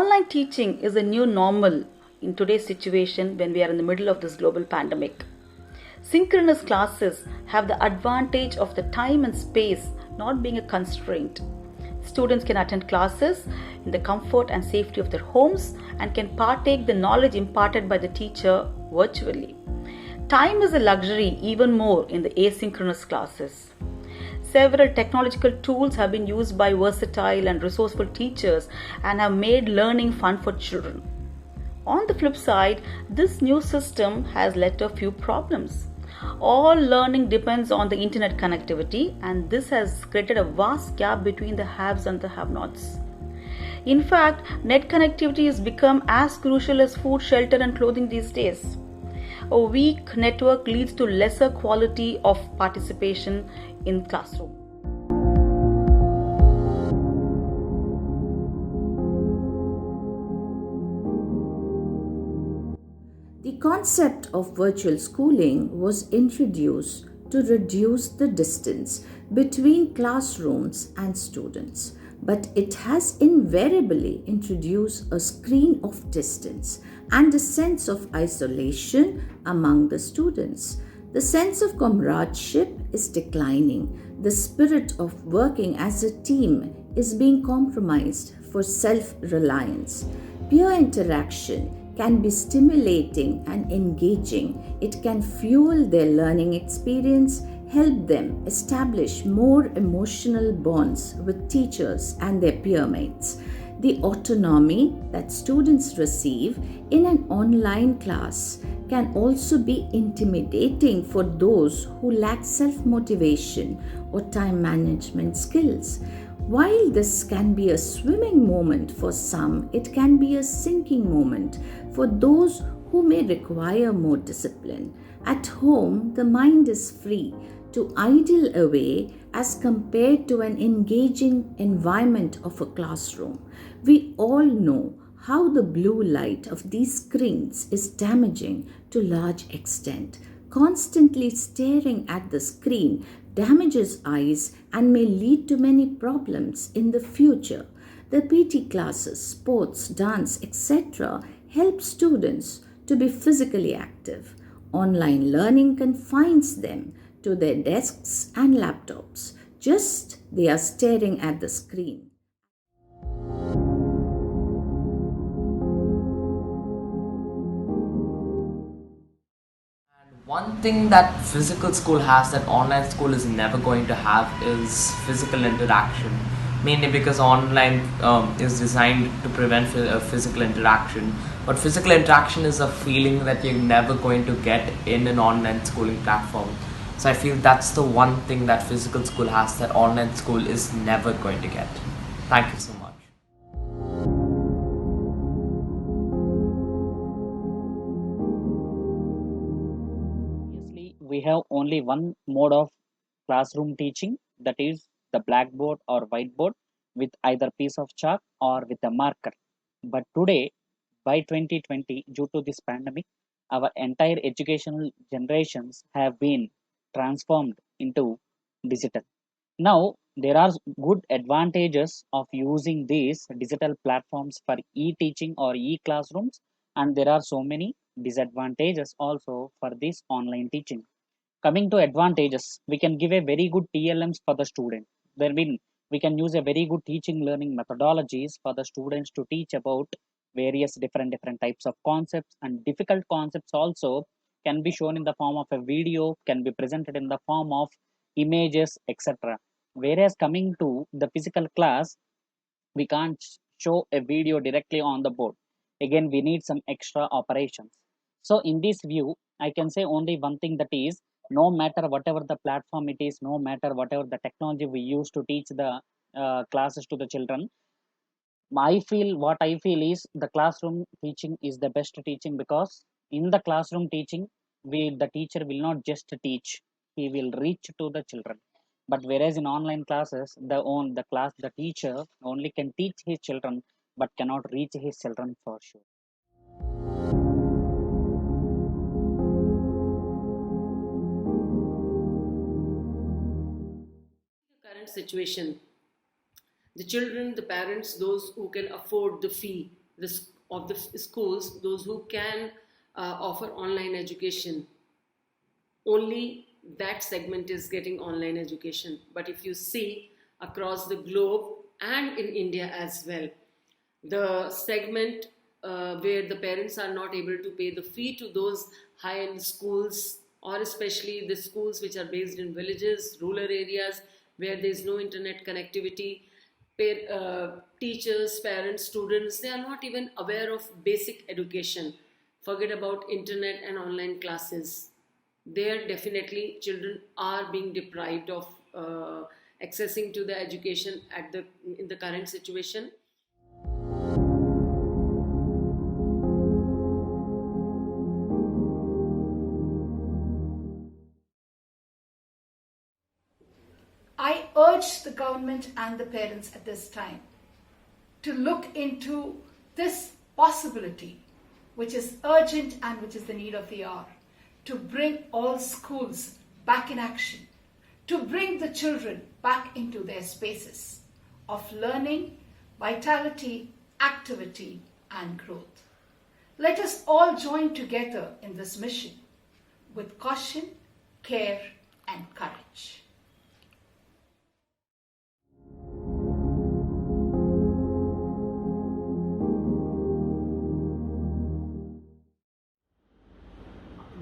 Online teaching is a new normal in today's situation when we are in the middle of this global pandemic. Synchronous classes have the advantage of the time and space not being a constraint. Students can attend classes in the comfort and safety of their homes and can partake the knowledge imparted by the teacher virtually. Time is a luxury even more in the asynchronous classes. Several technological tools have been used by versatile and resourceful teachers and have made learning fun for children. On the flip side, this new system has led to a few problems. All learning depends on the internet connectivity, and this has created a vast gap between the haves and the have-nots. In fact, net connectivity has become as crucial as food, shelter, and clothing these days. A weak network leads to lesser quality of participation in classroom. The concept of virtual schooling was introduced to reduce the distance between classrooms and students, but it has invariably introduced a screen of distance and a sense of isolation among the students. The sense of comradeship is declining. The spirit of working as a team is being compromised for self reliance. Peer interaction can be stimulating and engaging. It can fuel their learning experience, help them establish more emotional bonds with teachers and their peer mates. The autonomy that students receive in an online class can also be intimidating for those who lack self motivation or time management skills. While this can be a swimming moment for some, it can be a sinking moment for those who may require more discipline. At home, the mind is free to idle away as compared to an engaging environment of a classroom. We all know how the blue light of these screens is damaging to large extent. Constantly staring at the screen damages eyes and may lead to many problems in the future. The PT classes, sports, dance, etc. help students to be physically active. Online learning confines them to their desks and laptops. Just they are staring at the screen. One thing that physical school has that online school is never going to have is physical interaction. Mainly because online is designed to prevent physical interaction. But physical interaction is a feeling that you're never going to get in an online schooling platform. So I feel that's the one thing that physical school has that online school is never going to get. Thank you so much. Obviously, we have only one mode of classroom teaching, that is the blackboard or whiteboard with either piece of chalk or with a marker. But today, by 2020, due to this pandemic, our entire educational generations have been transformed into digital. Now, there are good advantages of using these digital platforms for e-teaching or e-classrooms, and there are so many disadvantages also for this online teaching. Coming to advantages, we can give a very good TLMs for the student. There will we can use a very good teaching learning methodologies for the students to teach about various different types of concepts, and difficult concepts also can be shown in the form of a video, can be presented in the form of images, etc. Whereas coming to the physical class, we can't show a video directly on the board. Again, we need some extra operations. So in this view, I can say only one thing, that is, no matter whatever the platform it is, no matter whatever the technology we use to teach the classes to the children, what I feel is the classroom teaching is the best teaching, because in the classroom teaching, the teacher will not just teach, he will reach to the children. But whereas in online classes, the teacher only can teach his children, but cannot reach his children for sure. Current situation, the children, the parents, those who can afford the fee of the schools, those who can offer online education, only that segment is getting online education. But if you see across the globe and in India as well, the segment where the parents are not able to pay the fee to those high-end schools, or especially the schools which are based in villages, rural areas where there is no internet connectivity, teachers, parents, students, they are not even aware of basic education. Forget about internet and online classes. There definitely children are being deprived of accessing to the education at the in the current situation. I urge the government and the parents at this time to look into this possibility, which is urgent and which is the need of the hour, to bring all schools back in action, to bring the children back into their spaces of learning, vitality, activity, and growth. Let us all join together in this mission with caution, care, and courage.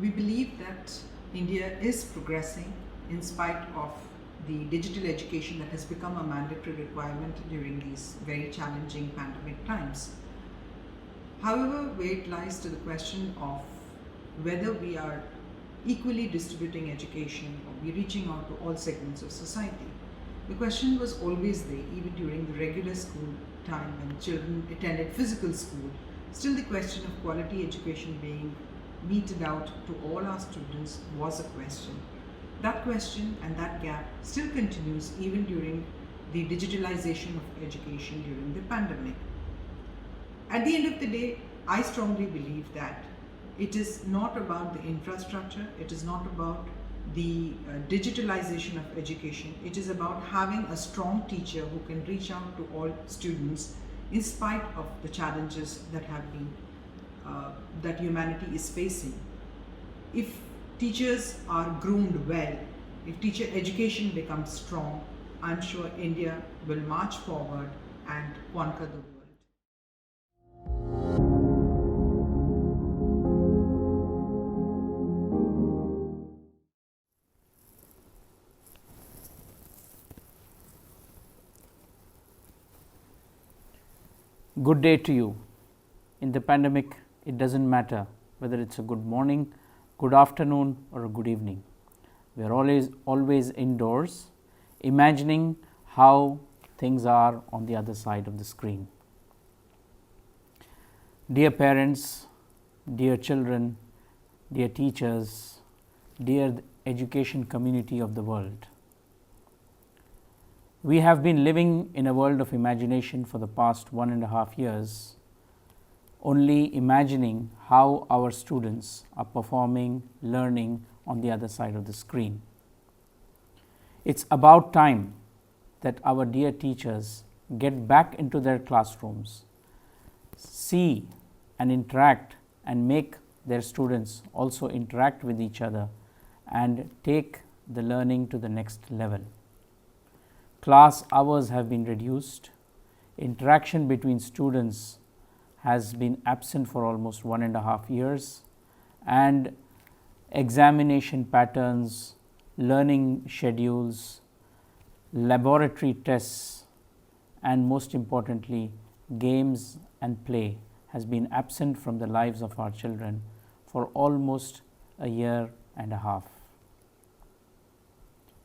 We believe that India is progressing in spite of the digital education that has become a mandatory requirement during these very challenging pandemic times. However, where it lies to the question of whether we are equally distributing education or we reaching out to all segments of society. The question was always there, even during the regular school time when children attended physical school. Still, the question of quality education being meted out to all our students was a question. That question and that gap still continues even during the digitalization of education during the pandemic. At the end of the day, I strongly believe that it is not about the infrastructure, it is not about the digitalization of education, it is about having a strong teacher who can reach out to all students in spite of the challenges that have been that humanity is facing. If teachers are groomed well, if teacher education becomes strong, I'm sure India will march forward and conquer the world. Good day to you. In the pandemic, it doesn't matter whether it's a good morning, good afternoon, or a good evening. We are always indoors, imagining how things are on the other side of the screen. Dear parents, dear children, dear teachers, dear education community of the world, we have been living in a world of imagination for the past 1.5 years, only imagining how our students are performing, learning on the other side of the screen. It's about time that our dear teachers get back into their classrooms, see and interact and make their students also interact with each other and take the learning to the next level. Class hours have been reduced, interaction between students has been absent for almost 1.5 years, and examination patterns, learning schedules, laboratory tests, and most importantly, games and play has been absent from the lives of our children for almost 1.5 years.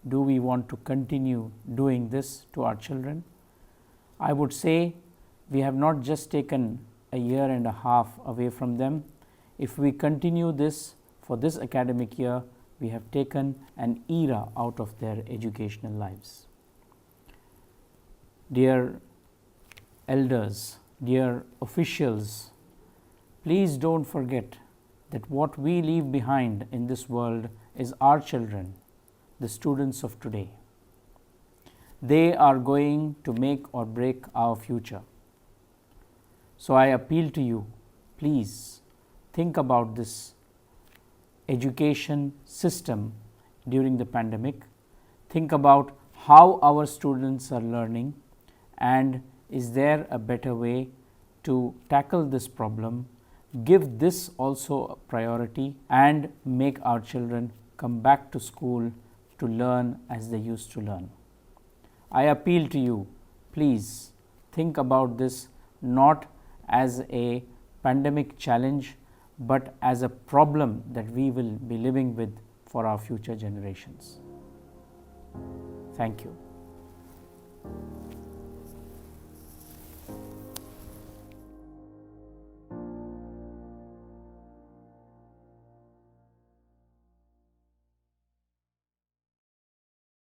Do we want to continue doing this to our children? I would say we have not just taken 1.5 years away from them. If we continue this for this academic year, we have taken an era out of their educational lives. Dear elders, dear officials, please don't forget that what we leave behind in this world is our children, the students of today. They are going to make or break our future. So I appeal to you, please think about this education system during the pandemic. Think about how our students are learning, and is there a better way to tackle this problem, give this also a priority, and make our children come back to school to learn as they used to learn. I appeal to you, please think about this not as a pandemic challenge, but as a problem that we will be living with for our future generations. Thank you.